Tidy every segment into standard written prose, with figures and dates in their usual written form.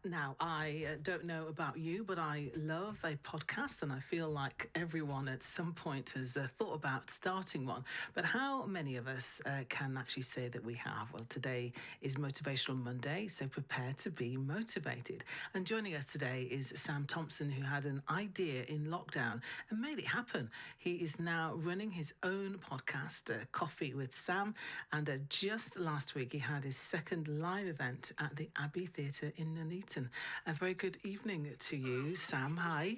Now, I don't know about you, but I love a podcast, and I feel like everyone at some point has thought about starting one. But how many of us can actually say that we have? Well, today is Motivational Monday, so prepare to be motivated. And joining us today is Sam Thompson, who had an idea in lockdown and made it happen. He is now running his own podcast, Coffee with Sam, and just last week he had his second live event at the Abbey Theatre in Nuneaton. A very good evening to you, Sam. Hi.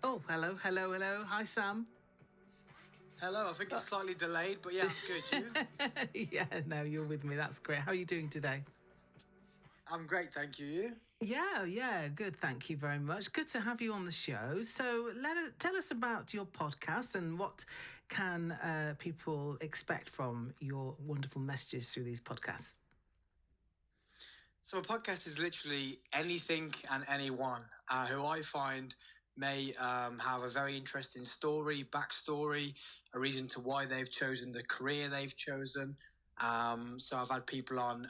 Oh, hello. Hi, Sam. Hello, I think it's slightly delayed, but yeah, I'm good. You? Yeah, no, you're with me. That's great. How are you doing today? I'm great, thank you. You? Yeah, good. Thank you very much. Good to have you on the show. So tell us about your podcast and what can people expect from your wonderful messages through these podcasts? So a podcast is literally anything and anyone who I find may have a very interesting story, backstory, a reason to why they've chosen the career they've chosen. So I've had people on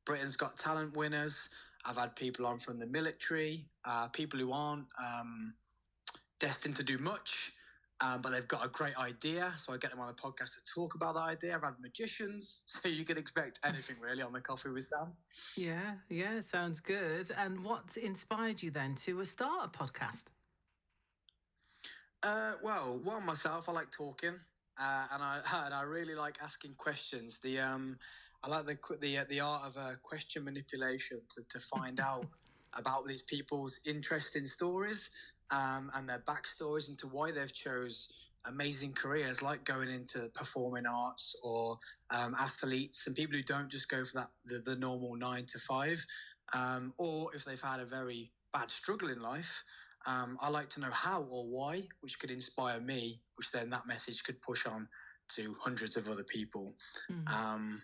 Britain's Got Talent winners. I've had people on from the military, people who aren't destined to do much, but they've got a great idea. So I get them on the podcast to talk about that idea. I've had magicians, so you can expect anything really on the Coffee with Sam. Yeah, sounds good. And what inspired you then to start a podcast? Well, myself, I like talking, and I really like asking questions. I like the art of question manipulation to find out about these people's interesting stories and their backstories into why they've chose amazing careers, like going into performing arts or athletes, and people who don't just go for the normal 9 to 5, or if they've had a very bad struggle in life. I like to know how or why, which could inspire me, which then that message could push on to hundreds of other people. Mm-hmm.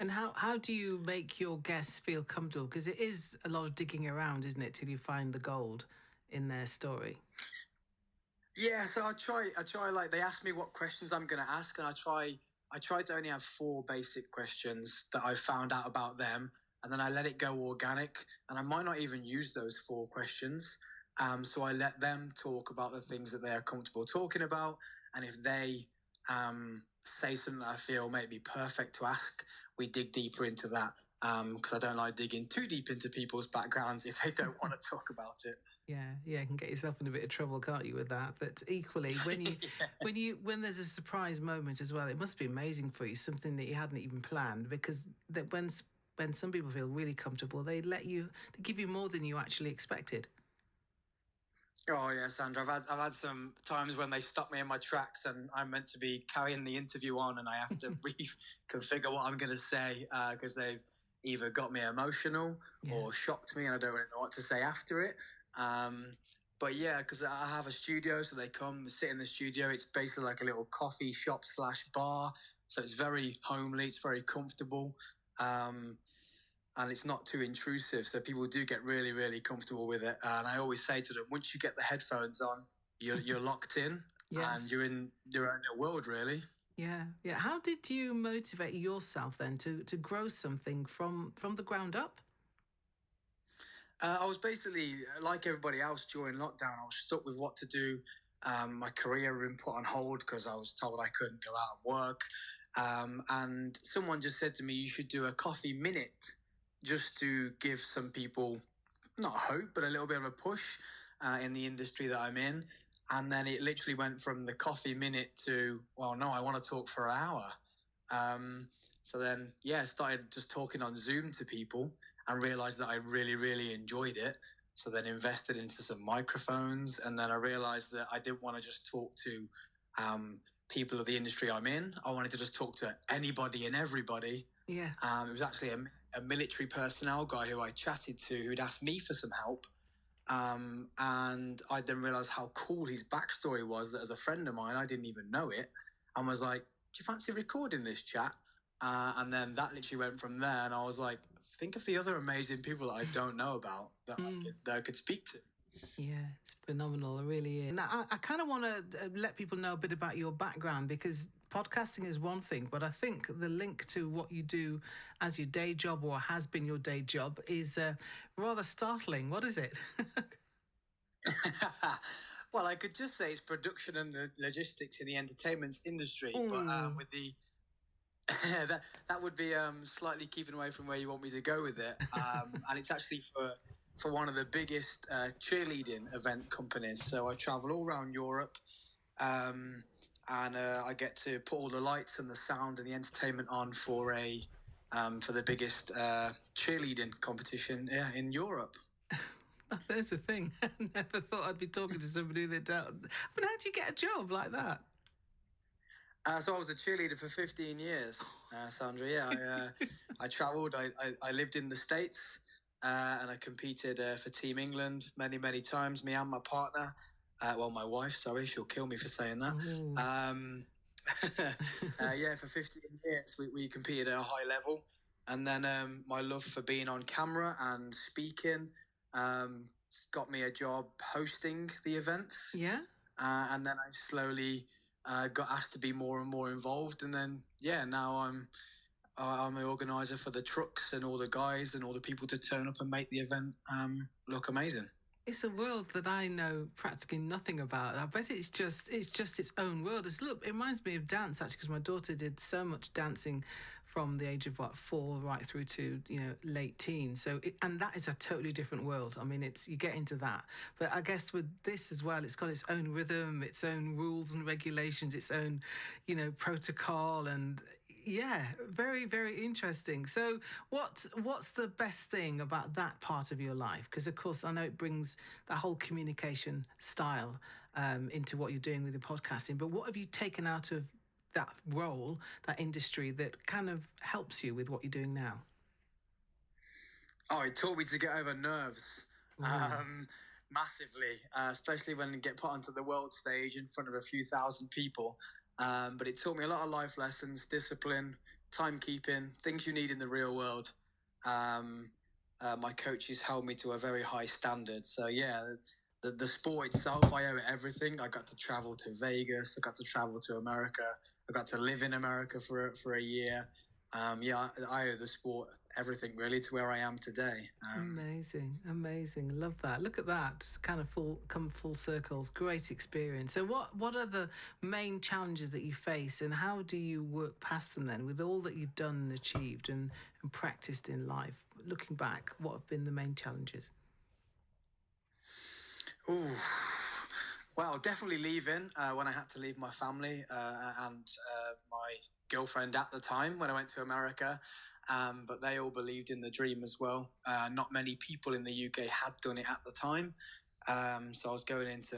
And how do you make your guests feel comfortable? Because it is a lot of digging around, isn't it, till you find the gold in their story? Yeah, so I try like they ask me what questions I'm going to ask, and I try to only have 4 basic questions that I've found out about them, and then I let it go organic, and I might not even use those 4 questions. So I let them talk about the things that they are comfortable talking about, and if they say something that I feel may be perfect to ask, we dig deeper into that, because I don't like digging too deep into people's backgrounds if they don't want to talk about it. Yeah, you can get yourself in a bit of trouble, can't you, with that? But equally, when there's a surprise moment as well, it must be amazing for you, something that you hadn't even planned, because when some people feel really comfortable, they give you more than you actually expected. Oh yeah, Sandra. I've had some times when they stop me in my tracks, and I'm meant to be carrying the interview on, and I have to reconfigure what I'm going to say because they've either got me emotional or shocked me, and I don't really know what to say after it. But yeah, because I have a studio, so they come sit in the studio. It's basically like a little coffee shop / bar, so it's very homely. It's very comfortable. And it's not too intrusive, so people do get really, really comfortable with it. And I always say to them, once you get the headphones on, you're locked in, and you're in your own little world, really. Yeah. How did you motivate yourself then to grow something from the ground up? I was basically like everybody else during lockdown. I was stuck with what to do. My career had been put on hold because I was told I couldn't go out and work. And someone just said to me, you should do a coffee minute, just to give some people, not hope, but a little bit of a push in the industry that I'm in. And then it literally went from the coffee minute to, well, no, I want to talk for an hour. So then, I started just talking on Zoom to people and realized that I really, really enjoyed it. So then invested into some microphones. And then I realized that I didn't want to just talk to people of the industry I'm in. I wanted to just talk to anybody and everybody. Yeah. It was actually a military personnel guy who I chatted to who'd asked me for some help. And I then realised how cool his backstory was, that as a friend of mine, I didn't even know it, and was like, do you fancy recording this chat? And then that literally went from there, and I was like, think of the other amazing people that I don't know about that I could speak to. Yeah, it's phenomenal. It really is. Now, I kind of want to let people know a bit about your background, because podcasting is one thing, but I think the link to what you do as your day job, or has been your day job, is rather startling. What is it? Well, I could just say it's production and logistics in the entertainment industry, but Ooh. with the that would be slightly keeping away from where you want me to go with it. And it's actually for one of the biggest cheerleading event companies. So I travel all around Europe, um, and I get to put all the lights and the sound and the entertainment on for the biggest cheerleading competition, in Europe. There's a thing. I never thought I'd be talking to somebody that don't. But how do you get a job like that? So I was a cheerleader for 15 years, Sandra. Yeah, I travelled. I lived in the States, and I competed for Team England many times. Me and my partner, well, my wife. Sorry, she'll kill me for saying that. Ooh. Yeah, for 15 years we competed at a high level, and then my love for being on camera and speaking got me a job hosting the events. Yeah. And then I slowly got asked to be more and more involved, and then now I'm the organizer for the trucks and all the guys and all the people to turn up and make the event look amazing. It's a world that I know practically nothing about. I bet it's just its own world. It reminds me of dance, actually, because my daughter did so much dancing from the age of 4 right through to late teens. And that is a totally different world. I mean, you get into that, but I guess with this as well, it's got its own rhythm, its own rules and regulations, its own protocol, and yeah, very, very interesting. So, what's the best thing about that part of your life? Because, of course, I know it brings that whole communication style into what you're doing with your podcasting. But what have you taken out of that role, that industry, that kind of helps you with what you're doing now? Oh, it taught me to get over nerves. Massively, especially when you get put onto the world stage in front of a few thousand people. But it taught me a lot of life lessons, discipline, timekeeping, things you need in the real world. My coaches held me to a very high standard. So yeah, the sport itself, I owe it everything. I got to travel to Vegas. I got to travel to America. I got to live in America for a year. I owe the sport everything really to where I am today. Amazing. Love that. Look at that. Just kind of come full circles. Great experience. So what are the main challenges that you face, and how do you work past them then, with all that you've done and achieved and practiced in life? Looking back, what have been the main challenges? Ooh. Well, definitely leaving when I had to leave my family and my girlfriend at the time when I went to America. But they all believed in the dream as well. Not many people in the UK had done it at the time. So I was going into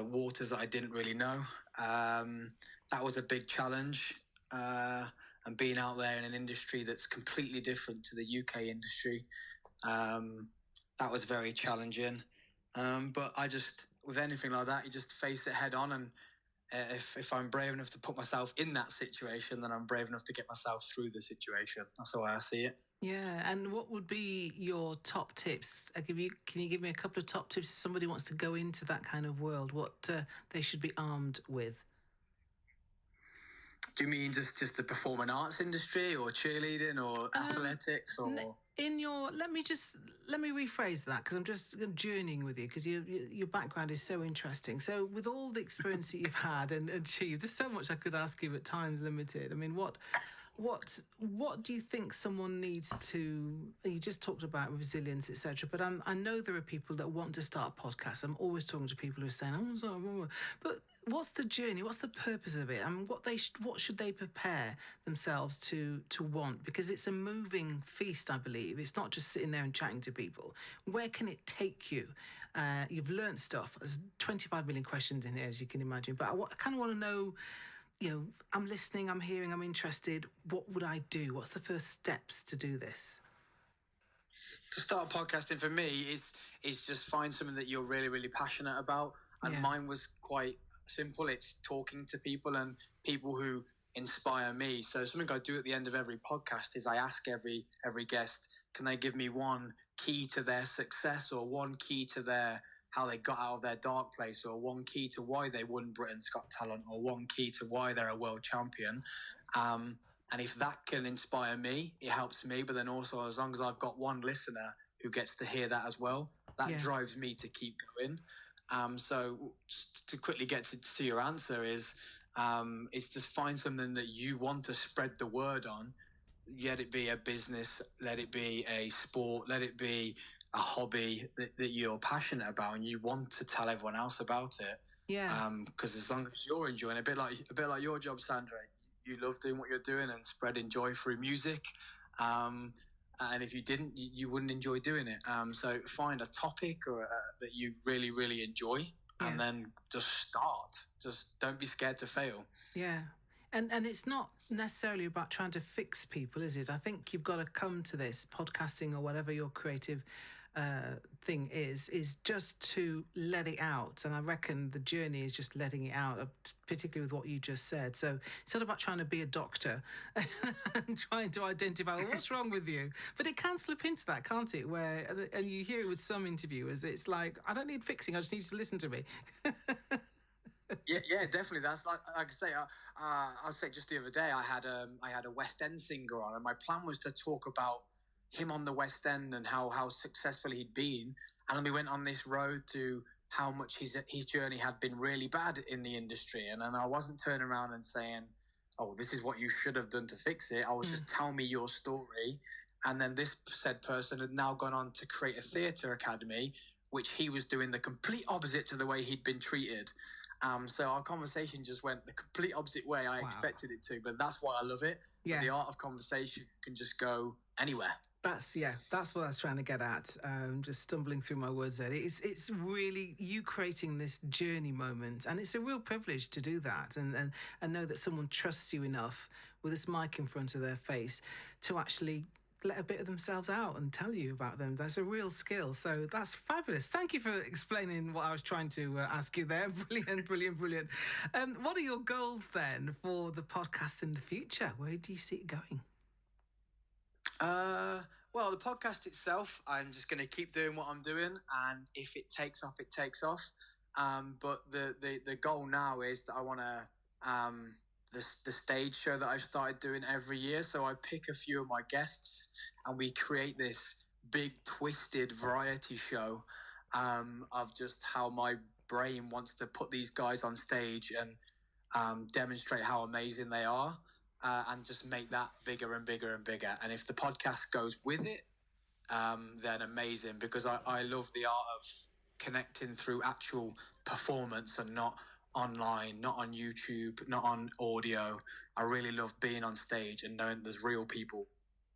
waters that I didn't really know. That was a big challenge. And being out there in an industry that's completely different to the UK industry, that was very challenging. But with anything like that, you just face it head on. And if I'm brave enough to put myself in that situation, then I'm brave enough to get myself through the situation. That's the way I see it. Yeah, and what would be your top tips? Can you give me a couple of top tips if somebody wants to go into that kind of world? What they should be armed with? Do you mean just the performing arts industry, or cheerleading, or athletics, or? Let me rephrase that, because I'm journeying with you, because your background is so interesting. So with all the experience that you've had and achieved, there's so much I could ask you, but time's limited. I mean, what do you think someone needs to? You just talked about resilience, etc. But I know there are people that want to start a podcast. I'm always talking to people who are saying, "Oh, sorry," but what's the journey? What's the purpose of it? I mean, what should they prepare themselves to want? Because it's a moving feast, I believe. It's not just sitting there and chatting to people. Where can it take you? You've learned stuff. There's 25 million questions in here, as you can imagine. But I kind of want to know. I'm listening, I'm hearing, I'm interested. What would I do? What's the first steps to do this? To start podcasting for me is just find something that you're really passionate about. And mine was quite simple. It's talking to people, and people who inspire me. So something I do at the end of every podcast is I ask every guest, can they give me one key to their success, or one key to their how they got out of their dark place, or one key to why they won Britain's Got Talent, or one key to why they're a world champion. And if that can inspire me, it helps me. But then also, as long as I've got one listener who gets to hear that as well, that drives me to keep going. So to quickly get to your answer is just find something that you want to spread the word on. Let it be a business, let it be a sport, let it be a hobby that you're passionate about and you want to tell everyone else about it. Yeah. Because as long as you're enjoying it, a bit like your job, Sandra, you love doing what you're doing and spreading joy through music. And if you didn't, you wouldn't enjoy doing it. So find a topic that you really, really enjoy, and then just start. Just don't be scared to fail. Yeah. And it's not necessarily about trying to fix people, is it? I think you've got to come to this podcasting or whatever your creative thing is just to let it out. And I reckon the journey is just letting it out, particularly with what you just said. So it's not about trying to be a doctor and trying to identify what's wrong with you. But it can slip into that, can't it? And you hear it with some interviewers, it's like, I don't need fixing, I just need you to listen to me. Yeah, definitely. That's like I say. I'll say just the other day I had a West End singer on, and my plan was to talk about him on the West End and how successful he'd been, and then we went on this road to how much his journey had been really bad in the industry, and then I wasn't turning around and saying, "Oh, this is what you should have done to fix it." I was just tell me your story, and then this said person had now gone on to create a theatre academy, which he was doing the complete opposite to the way he'd been treated. So our conversation just went the complete opposite way I expected it to, but that's why I love it. Yeah. The art of conversation can just go anywhere. That's what I was trying to get at. Just stumbling through my words there. It's really you creating this journey moment, and it's a real privilege to do that, and know that someone trusts you enough with this mic in front of their face to actually let a bit of themselves out and tell you about them. That's a real skill. So that's fabulous. Thank you for explaining what I was trying to ask you there. Brilliant. What are your goals then for the podcast in the future? Where do you see it going? Well, the podcast itself, I'm just going to keep doing what I'm doing, and if it takes off, it takes off. But the goal now is that I want to the stage show that I've started doing every year. So I pick a few of my guests and we create this big twisted variety show of just how my brain wants to put these guys on stage and demonstrate how amazing they are, and just make that bigger and bigger and bigger. And if the podcast goes with it, then amazing, because I love the art of connecting through actual performance and not online, not on YouTube, not on audio. I really love being on stage and knowing there's real people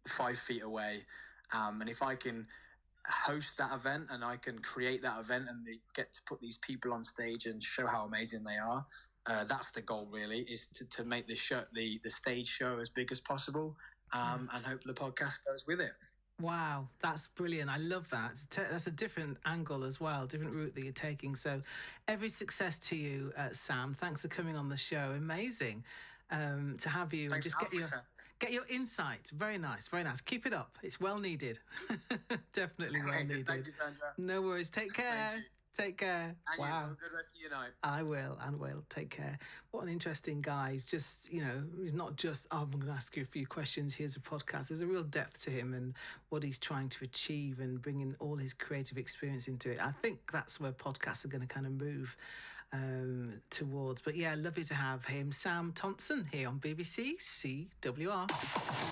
5 feet away. And if I can host that event and I can create that event and they get to put these people on stage and show how amazing they are, that's the goal really, is to make the show, the stage show as big as possible, and hope the podcast goes with it. Wow, that's brilliant. I love that. That's a different angle as well, different route that you're taking. So every success to you, Sam. Thanks for coming on the show. Amazing to have you. Thanks, and just get your insight. Very nice, very nice. Keep it up. It's well needed. Definitely well needed. Thank you, Sandra. No worries. Take care. Take care. And wow. You have a good rest of your night. I will. Take care. What an interesting guy. He's just, he's not just, I'm going to ask you a few questions. Here's a podcast. There's a real depth to him and what he's trying to achieve and bringing all his creative experience into it. I think that's where podcasts are going to kind of move towards. But yeah, lovely to have him. Sam Thompson here on BBC CWR.